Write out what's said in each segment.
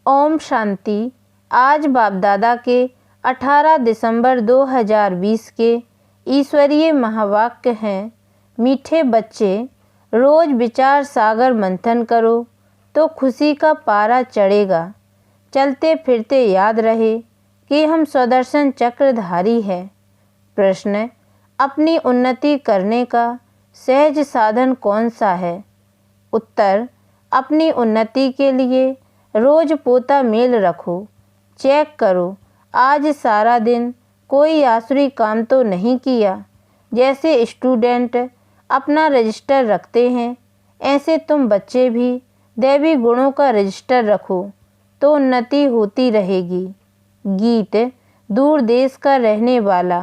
ओम शांति। आज बाप दादा के 18 दिसंबर 2020 के ईश्वरीय महावाक्य हैं। मीठे बच्चे, रोज विचार सागर मंथन करो तो खुशी का पारा चढ़ेगा। चलते फिरते याद रहे कि हम स्वदर्शन चक्रधारी हैं। प्रश्न: अपनी उन्नति करने का सहज साधन कौन सा है? उत्तर: अपनी उन्नति के लिए रोज पोता मेल रखो। चेक करो आज सारा दिन कोई आसुरी काम तो नहीं किया। जैसे स्टूडेंट अपना रजिस्टर रखते हैं, ऐसे तुम बच्चे भी दैवी गुणों का रजिस्टर रखो तो उन्नति होती रहेगी। गीत दूर देश का रहने वाला।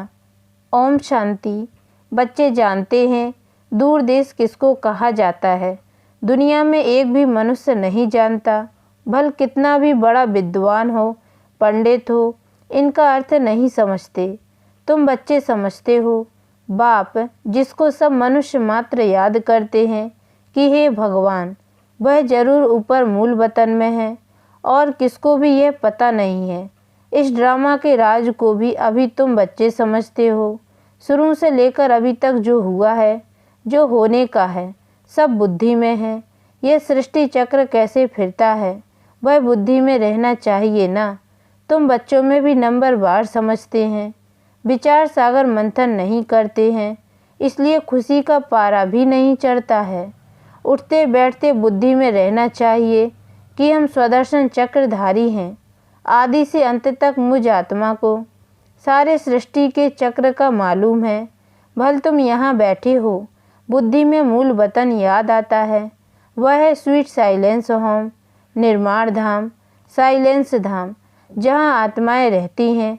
ओम शांति। बच्चे जानते हैं दूर देश किसको कहा जाता है। दुनिया में एक भी मनुष्य नहीं जानता, भल कितना भी बड़ा विद्वान हो, पंडित हो, इनका अर्थ नहीं समझते। तुम बच्चे समझते हो। बाप जिसको सब मनुष्य मात्र याद करते हैं कि हे भगवान, वह जरूर ऊपर मूल वतन में है और किसको भी यह पता नहीं है। इस ड्रामा के राज को भी अभी तुम बच्चे समझते हो। शुरू से लेकर अभी तक जो हुआ है, जो होने का है, सब बुद्धि में है। यह सृष्टि चक्र कैसे फिरता है, वह बुद्धि में रहना चाहिए ना। तुम बच्चों में भी नंबर वार समझते हैं, विचार सागर मंथन नहीं करते हैं, इसलिए खुशी का पारा भी नहीं चढ़ता है। उठते बैठते बुद्धि में रहना चाहिए कि हम स्वदर्शन चक्रधारी हैं। आदि से अंत तक मुझ आत्मा को सारे सृष्टि के चक्र का मालूम है। भल तुम यहाँ बैठे हो, बुद्धि में मूल वतन याद आता है। वह है स्वीट साइलेंस होम, निर्माण धाम, साइलेंस धाम, जहाँ आत्माएं रहती हैं।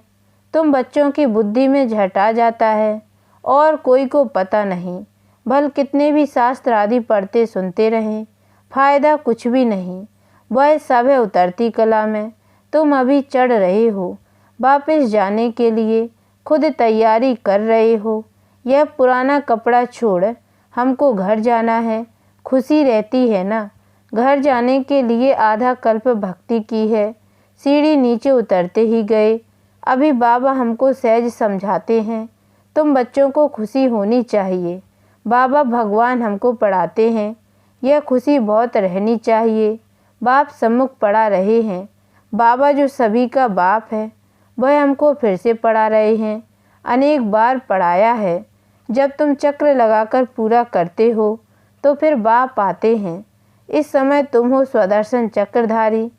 तुम बच्चों की बुद्धि में झटा जाता है और कोई को पता नहीं। भल कितने भी शास्त्र आदि पढ़ते सुनते रहें, फायदा कुछ भी नहीं। वह सब है उतरती कला में। तुम अभी चढ़ रहे हो, वापस जाने के लिए खुद तैयारी कर रहे हो। यह पुराना कपड़ा छोड़ हमको घर जाना है। खुशी रहती है ना। घर जाने के लिए आधा कल्प भक्ति की है। सीढ़ी नीचे उतरते ही गए। अभी बाबा हमको सहज समझाते हैं, तुम बच्चों को खुशी होनी चाहिए। बाबा भगवान हमको पढ़ाते हैं, यह खुशी बहुत रहनी चाहिए। बाप सम्मुख पढ़ा रहे हैं। बाबा जो सभी का बाप है, वह हमको फिर से पढ़ा रहे हैं। अनेक बार पढ़ाया है। जब तुम चक्र लगाकर पूरा करते हो तो फिर बाप आते हैं। इस समय तुम हो स्वदर्शन चक्रधारी।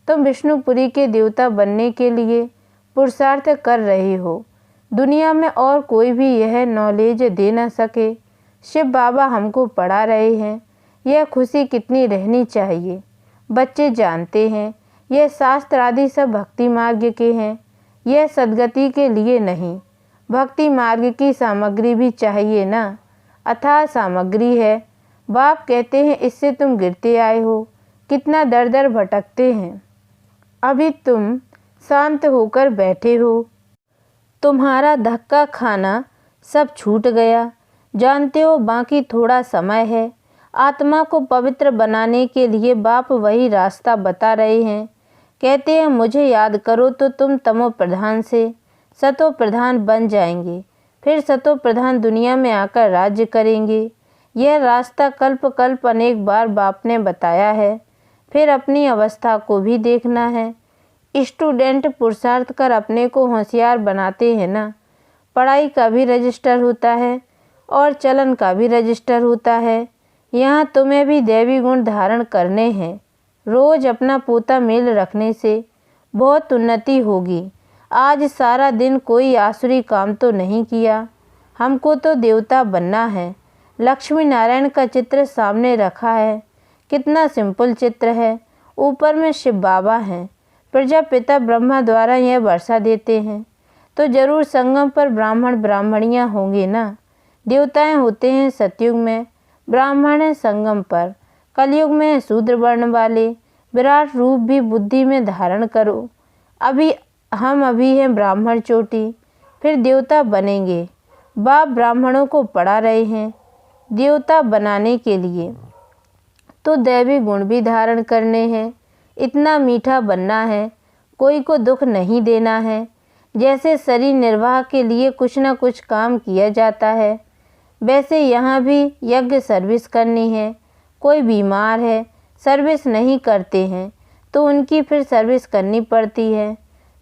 तुम विष्णुपुरी के देवता बनने के लिए पुरुषार्थ कर रहे हो। दुनिया में और कोई भी यह नॉलेज दे न सके। शिव बाबा हमको पढ़ा रहे हैं। यह खुशी कितनी रहनी चाहिए। बच्चे जानते हैं यह शास्त्र आदि सब भक्ति मार्ग के हैं, यह सद्गति के लिए नहीं। भक्ति मार्ग की सामग्री भी चाहिए ना। अथाह सामग्री है। बाप कहते हैं इससे तुम गिरते आए हो, कितना दर दर भटकते हैं। अभी तुम शांत होकर बैठे हो, तुम्हारा धक्का खाना सब छूट गया। जानते हो बाकी थोड़ा समय है। आत्मा को पवित्र बनाने के लिए बाप वही रास्ता बता रहे हैं। कहते हैं मुझे याद करो तो तुम तमो प्रधान से सतो प्रधान बन जाएंगे, फिर सतो प्रधान दुनिया में आकर राज्य करेंगे। यह रास्ता कल्प कल्प अनेक बार बाप ने बताया है। फिर अपनी अवस्था को भी देखना है। स्टूडेंट पुरुषार्थ कर अपने को होशियार बनाते हैं ना। पढ़ाई का भी रजिस्टर होता है और चलन का भी रजिस्टर होता है। यहाँ तुम्हें भी दैवी गुण धारण करने हैं। रोज अपना पोता मेल रखने से बहुत उन्नति होगी। आज सारा दिन कोई आसुरी काम तो नहीं किया। हमको तो देवता बनना है। लक्ष्मी नारायण का चित्र सामने रखा है। कितना सिंपल चित्र है। ऊपर में शिव बाबा हैं। प्रजापिता ब्रह्मा द्वारा यह वर्षा देते हैं, तो जरूर संगम पर ब्राह्मण ब्राह्मणियाँ होंगे ना। देवताएं होते हैं सतयुग में, ब्राह्मण हैं संगम पर। कलयुग में शूद्र वर्ण वाले। विराट रूप भी बुद्धि में धारण करो। हम अभी हैं ब्राह्मण चोटी, फिर देवता बनेंगे। बाप ब्राह्मणों को पढ़ा रहे हैं। देवता बनाने के लिए तो दैवी गुण भी धारण करने हैं। इतना मीठा बनना है, कोई को दुख नहीं देना है। जैसे शरीर निर्वाह के लिए कुछ न कुछ काम किया जाता है, वैसे यहाँ भी यज्ञ सर्विस करनी है। कोई बीमार है, सर्विस नहीं करते हैं तो उनकी फिर सर्विस करनी पड़ती है।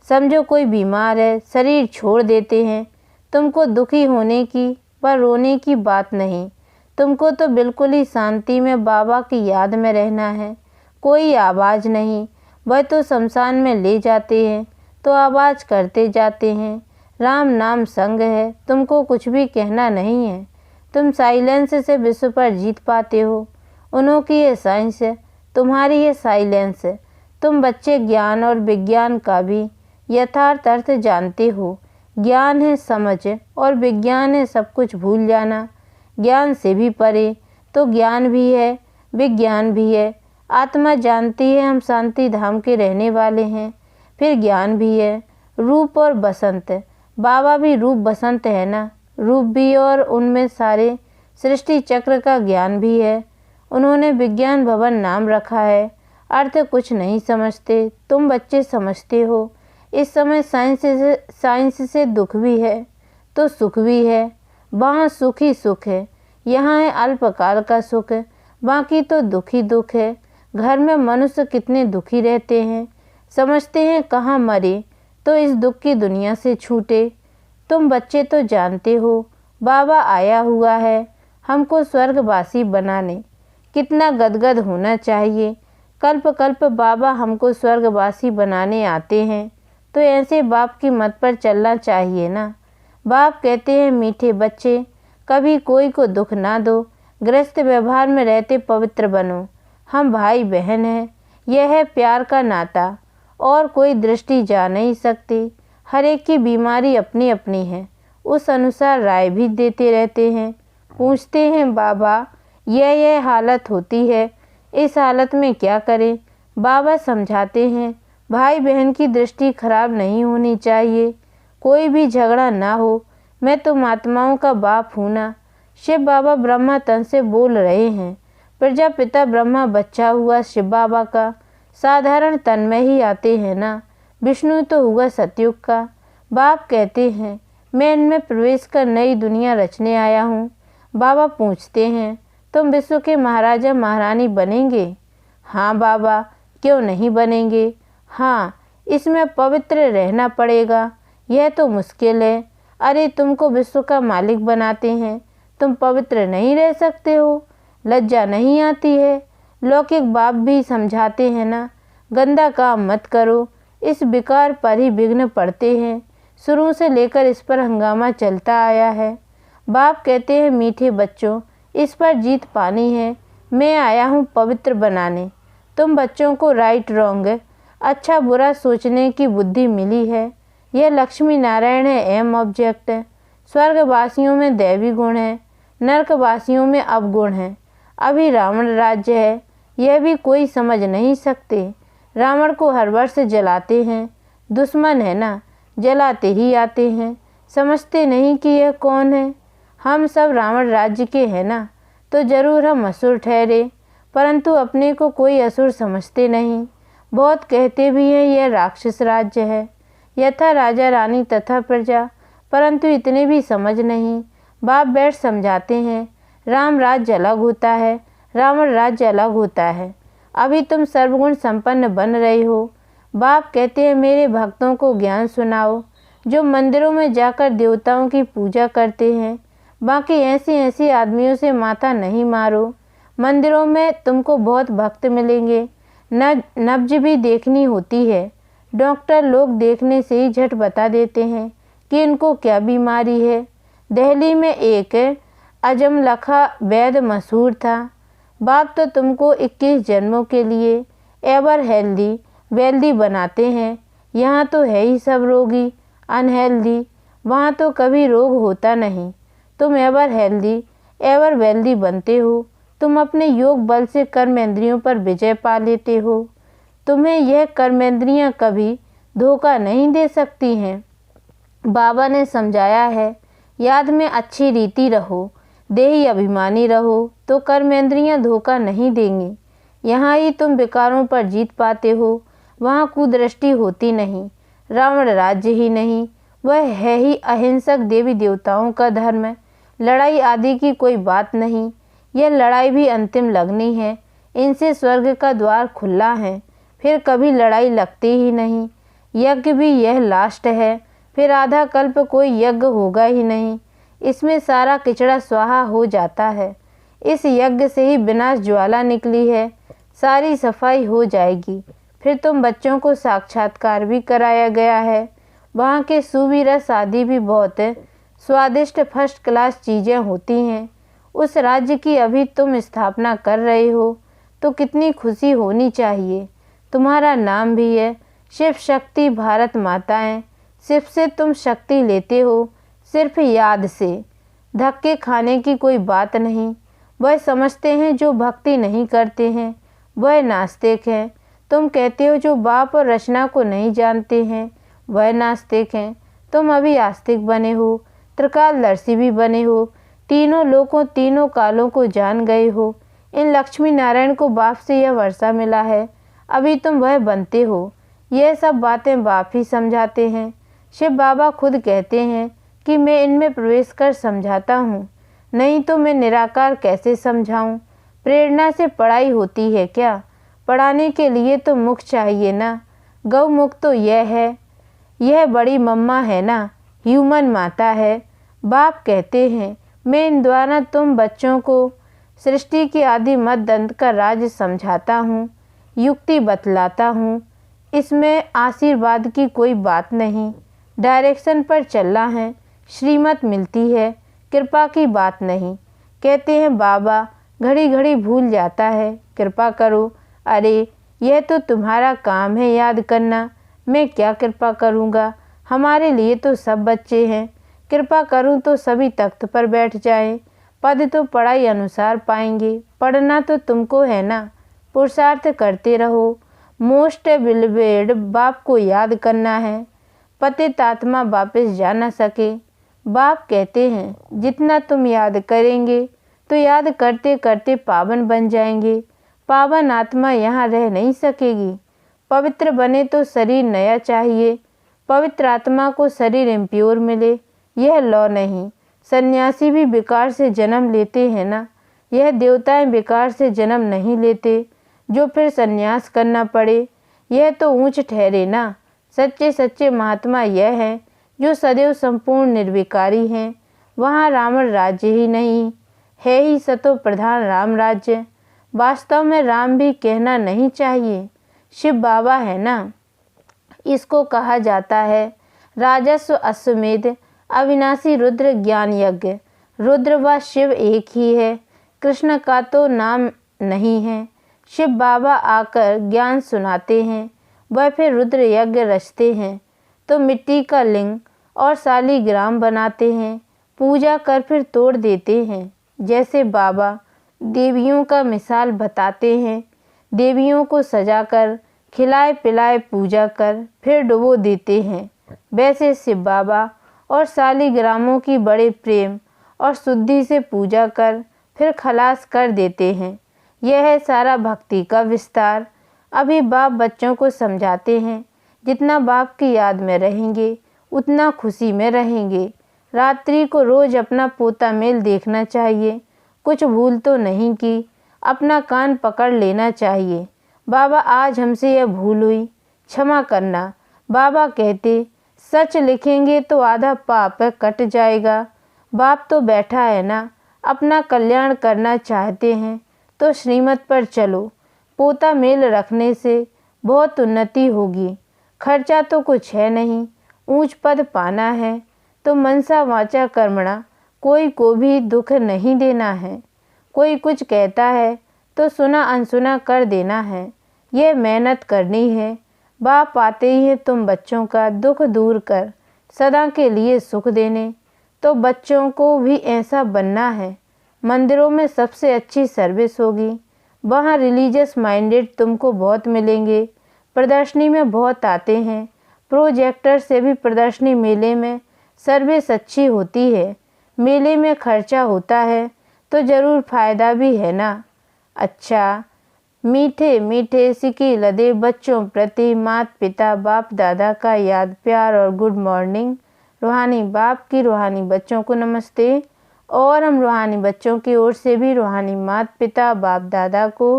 समझो कोई बीमार है, शरीर छोड़ देते हैं, तुमको दुखी होने की व रोने की बात नहीं। तुमको तो बिल्कुल ही शांति में बाबा की याद में रहना है। कोई आवाज़ नहीं, वह तो शमशान में ले जाते हैं तो आवाज़ करते जाते हैं। राम नाम संग है, तुमको कुछ भी कहना नहीं है। तुम साइलेंस से विश्व पर जीत पाते हो। उन्होंने ये साइंस है, तुम्हारी ये साइलेंस है। तुम बच्चे ज्ञान और विज्ञान का भी यथार्थ अर्थ जानते हो। ज्ञान है समझ और विज्ञान है सब कुछ भूल जाना। ज्ञान से भी परे तो ज्ञान भी है, विज्ञान भी है। आत्मा जानती है हम शांति धाम के रहने वाले हैं। फिर ज्ञान भी है, रूप और बसंत। बाबा भी रूप बसंत है ना, रूप भी और उनमें सारे सृष्टि चक्र का ज्ञान भी है। उन्होंने विज्ञान भवन नाम रखा है। अर्थ कुछ नहीं समझते, तुम बच्चे समझते हो। इस समय साइंस से दुख भी है तो सुख भी है। वहाँ सुख ही सुख है, यहाँ है अल्पकाल का सुख, बाकी तो दुख ही दुख है। घर में मनुष्य कितने दुखी रहते हैं, समझते हैं कहाँ मरे तो इस दुख की दुनिया से छूटे। तुम बच्चे तो जानते हो बाबा आया हुआ है हमको स्वर्गवासी बनाने। कितना गदगद होना चाहिए। कल्प कल्प बाबा हमको स्वर्गवासी बनाने आते हैं तो ऐसे बाप की मत पर चलना चाहिए ना। बाप कहते हैं मीठे बच्चे, कभी कोई को दुख ना दो, गृहस्थ व्यवहार में रहते पवित्र बनो। हम भाई बहन हैं, यह है प्यार का नाता और कोई दृष्टि जा नहीं सकती। हर एक की बीमारी अपनी अपनी है, उस अनुसार राय भी देते रहते हैं। पूछते हैं बाबा यह हालत होती है, इस हालत में क्या करें। बाबा समझाते हैं भाई बहन की दृष्टि खराब नहीं होनी चाहिए, कोई भी झगड़ा ना हो। मैं तुम आत्माओं का बाप हूँ ना। शिव बाबा ब्रह्मा तन से बोल रहे हैं। प्रजापिता ब्रह्मा बच्चा हुआ शिव बाबा का, साधारण तन में ही आते हैं ना। विष्णु तो हुआ सतयुग का। बाप कहते हैं मैं इनमें प्रवेश कर नई दुनिया रचने आया हूँ। बाबा पूछते हैं तुम विश्व के महाराजा महारानी बनेंगे। हाँ बाबा, क्यों नहीं बनेंगे। हाँ, इसमें पवित्र रहना पड़ेगा, यह तो मुश्किल है। अरे तुमको विश्व का मालिक बनाते हैं, तुम पवित्र नहीं रह सकते हो, लज्जा नहीं आती है। लौकिक बाप भी समझाते हैं ना, गंदा काम मत करो। इस विकार पर ही विघ्न पड़ते हैं, शुरू से लेकर इस पर हंगामा चलता आया है। बाप कहते हैं मीठे बच्चों, इस पर जीत पानी है। मैं आया हूँ पवित्र बनाने। तुम बच्चों को राइट रॉन्ग, अच्छा बुरा सोचने की बुद्धि मिली है। यह लक्ष्मी नारायण है, एम ऑब्जेक्ट है। स्वर्गवासियों में दैवी गुण है, नरकवासियों में अवगुण है। अभी रावण राज्य है, यह भी कोई समझ नहीं सकते। रावण को हर वर्ष जलाते हैं, दुश्मन है ना, जलाते ही आते हैं। समझते नहीं कि यह कौन है। हम सब रावण राज्य के हैं ना, तो जरूर हम असुर ठहरे, परंतु अपने को कोई असुर समझते नहीं। बहुत कहते भी हैं यह राक्षस राज्य है, यथा राजा रानी तथा प्रजा, परंतु इतने भी समझ नहीं। बाप बैठ समझाते हैं राम राज्य अलग होता है, रावण राज्य अलग होता है। अभी तुम सर्वगुण संपन्न बन रहे हो। बाप कहते हैं मेरे भक्तों को ज्ञान सुनाओ, जो मंदिरों में जाकर देवताओं की पूजा करते हैं। बाकी ऐसे आदमियों से माथा नहीं मारो। मंदिरों में तुमको बहुत भक्त मिलेंगे। नब्ज भी देखनी होती है। डॉक्टर लोग देखने से ही झट बता देते हैं कि इनको क्या बीमारी है। दिल्ली में एक अजमलखा वैद्य मशहूर था। बाप तो तुमको 21 जन्मों के लिए एवर हेल्दी वेल्दी बनाते हैं। यहाँ तो है ही सब रोगी अनहेल्दी, वहाँ तो कभी रोग होता नहीं। तुम एवर हेल्दी एवर वेल्दी बनते हो। तुम अपने योग बल से कर्मेंद्रियों पर विजय पा लेते हो। तुम्हें यह कर्मेंद्रियाँ कभी धोखा नहीं दे सकती हैं। बाबा ने समझाया है, याद में अच्छी रीति रहो, देही अभिमानी रहो तो कर्मेंद्रियाँ धोखा नहीं देंगी। यहाँ ही तुम विकारों पर जीत पाते हो, वहाँ कुदृष्टि होती नहीं। रावण राज्य ही नहीं, वह है ही अहिंसक देवी देवताओं का धर्म। लड़ाई आदि की कोई बात नहीं, यह लड़ाई भी अंतिम लगनी है। इनसे स्वर्ग का द्वार खुला है, फिर कभी लड़ाई लगती ही नहीं। यज्ञ भी यह लास्ट है, फिर आधा कल्प कोई यज्ञ होगा ही नहीं। इसमें सारा किचड़ा स्वाहा हो जाता है। इस यज्ञ से ही विनाश ज्वाला निकली है, सारी सफाई हो जाएगी। फिर तुम बच्चों को साक्षात्कार भी कराया गया है। वहाँ के सूबी रस आदि भी बहुत स्वादिष्ट फर्स्ट क्लास चीज़ें होती हैं। उस राज्य की अभी तुम स्थापना कर रहे हो तो कितनी खुशी होनी चाहिए। तुम्हारा नाम भी है शिव शक्ति भारत माताएं। शिव से तुम शक्ति लेते हो, सिर्फ याद से। धक्के खाने की कोई बात नहीं। वह समझते हैं जो भक्ति नहीं करते हैं, वह नास्तिक हैं। तुम कहते हो जो बाप और रचना को नहीं जानते हैं, वह नास्तिक हैं। तुम अभी आस्तिक बने हो, त्रिकालदर्शी भी बने हो, तीनों लोकों तीनों कालों को जान गए हो। इन लक्ष्मी नारायण को बाप से यह वर्षा मिला है, अभी तुम वह बनते हो। यह सब बातें बाप ही समझाते हैं। शिव बाबा खुद कहते हैं कि मैं इनमें प्रवेश कर समझाता हूँ, नहीं तो मैं निराकार कैसे समझाऊँ। प्रेरणा से पढ़ाई होती है क्या? पढ़ाने के लिए तो मुख चाहिए ना। गौ मुख तो यह बड़ी मम्मा है ना, ह्यूमन माता है। बाप कहते हैं मैं इन द्वारा तुम बच्चों को सृष्टि के आदि मत दंत का राज समझाता हूँ, युक्ति बतलाता हूँ। इसमें आशीर्वाद की कोई बात नहीं, डायरेक्शन पर चलना है, श्रीमत मिलती है, कृपा की बात नहीं। कहते हैं बाबा घड़ी घड़ी भूल जाता है, कृपा करो। अरे यह तो तुम्हारा काम है याद करना, मैं क्या कृपा करूँगा। हमारे लिए तो सब बच्चे हैं, कृपा करूँ तो सभी तख्त पर बैठ जाएं। पद तो पढ़ाई अनुसार पाएंगे, पढ़ना तो तुमको है ना। पुरुषार्थ करते रहो। मोस्ट बिलवेड बाप को याद करना है, पतित आत्मा वापस जा न सके। बाप कहते हैं जितना तुम याद करेंगे तो याद करते करते पावन बन जाएंगे। पावन आत्मा यहाँ रह नहीं सकेगी। पवित्र बने तो शरीर नया चाहिए, पवित्र आत्मा को शरीर इम्प्योर मिले, यह लॉ नहीं। सन्यासी भी विकार से जन्म लेते हैं ना, यह देवताएं विकार से जन्म नहीं लेते जो फिर सन्यास करना पड़े, यह तो ऊंच ठहरे ना। सच्चे सच्चे महात्मा यह है जो सदैव संपूर्ण निर्विकारी हैं। वहाँ रावण राज्य ही नहीं है, ही सतो प्रधान राम राज्य। वास्तव में राम भी कहना नहीं चाहिए, शिव बाबा है ना। इसको कहा जाता है राजस्व अश्वमेध अविनाशी रुद्र ज्ञान यज्ञ। रुद्र व शिव एक ही है, कृष्ण का तो नाम नहीं है। शिव बाबा आकर ज्ञान सुनाते हैं, वह फिर रुद्र यज्ञ रचते हैं तो मिट्टी का लिंग और शालिग्राम बनाते हैं, पूजा कर फिर तोड़ देते हैं। जैसे बाबा देवियों का मिसाल बताते हैं, देवियों को सजाकर खिलाए पिलाए पूजा कर फिर डुबो देते हैं, वैसे शिव बाबा और शालिग्रामों की बड़े प्रेम और शुद्धि से पूजा कर फिर खलास कर देते हैं। यह है सारा भक्ति का विस्तार। अभी बाप बच्चों को समझाते हैं, जितना बाप की याद में रहेंगे उतना खुशी में रहेंगे। रात्रि को रोज अपना पोता मेल देखना चाहिए, कुछ भूल तो नहीं की, अपना कान पकड़ लेना चाहिए। बाबा आज हमसे यह भूल हुई, क्षमा करना। बाबा कहते सच लिखेंगे तो आधा पाप कट जाएगा। बाप तो बैठा है ना, अपना कल्याण करना चाहते हैं तो श्रीमत पर चलो। पोता मेल रखने से बहुत उन्नति होगी, खर्चा तो कुछ है नहीं, ऊंच पद पाना है तो मनसा वाचा कर्मणा कोई को भी दुख नहीं देना है। कोई कुछ कहता है तो सुना अनसुना कर देना है, यह मेहनत करनी है। बाप आते ही है तुम बच्चों का दुख दूर कर सदा के लिए सुख देने, तो बच्चों को भी ऐसा बनना है। मंदिरों में सबसे अच्छी सर्विस होगी, वहाँ रिलीजियस माइंडेड तुमको बहुत मिलेंगे। प्रदर्शनी में बहुत आते हैं, प्रोजेक्टर से भी प्रदर्शनी मेले में सर्विस अच्छी होती है। मेले में खर्चा होता है तो ज़रूर फ़ायदा भी है ना। अच्छा, मीठे मीठे सिके लदे बच्चों प्रति माता पिता बाप दादा का याद प्यार और गुड मॉर्निंग। रूहानी बाप की रूहानी बच्चों को नमस्ते। और हम रूहानी बच्चों की ओर से भी रूहानी माता पिता बाप दादा को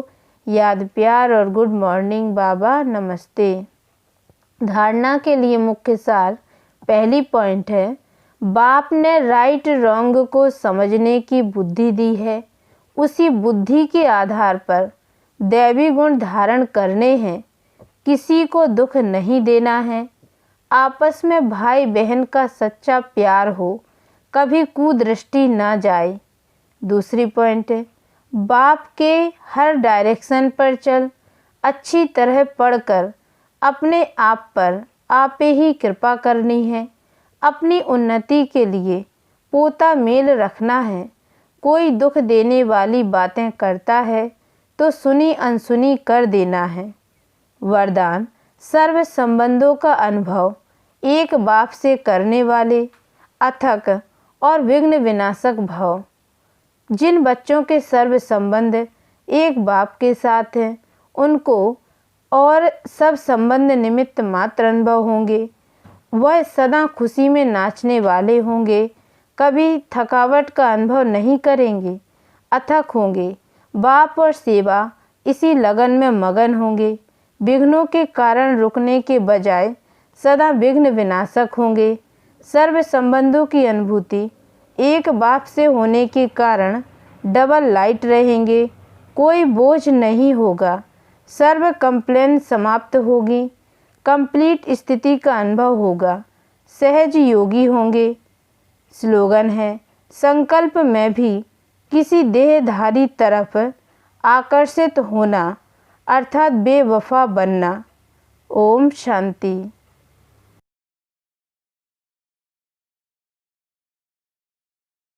याद प्यार और गुड मॉर्निंग बाबा नमस्ते। धारणा के लिए मुख्य सार पहली पॉइंट है, बाप ने राइट रॉन्ग को समझने की बुद्धि दी है। उसी बुद्धि के आधार पर दैवी गुण धारण करने हैं। किसी को दुख नहीं देना है। आपस में भाई बहन का सच्चा प्यार हो, कभी कुदृष्टि ना जाए। दूसरी पॉइंट है, बाप के हर डायरेक्शन पर चल, अच्छी तरह पढ़कर अपने आप पर आपे ही कृपा करनी है। अपनी उन्नति के लिए पोता मेल रखना है। कोई दुख देने वाली बातें करता है तो सुनी अनसुनी कर देना है। वरदान, सर्व संबंधों का अनुभव एक बाप से करने वाले अथक और विघ्न विनाशक भाव। जिन बच्चों के सर्व संबंध एक बाप के साथ हैं, उनको और सब संबंध निमित्त मात्र अनुभव होंगे। वह सदा खुशी में नाचने वाले होंगे, कभी थकावट का अनुभव नहीं करेंगे, अथक होंगे। बाप और सेवा इसी लगन में मगन होंगे। विघ्नों के कारण रुकने के बजाय सदा विघ्न विनाशक होंगे। सर्व संबंधों की अनुभूति एक बाप से होने के कारण डबल लाइट रहेंगे। कोई बोझ नहीं होगा। सर्व कंप्लेन समाप्त होगी। कंप्लीट स्थिति का अनुभव होगा। सहज योगी होंगे। स्लोगन है, संकल्प में भी किसी देहधारी तरफ आकर्षित होना अर्थात बेवफा बनना। ओम शांति।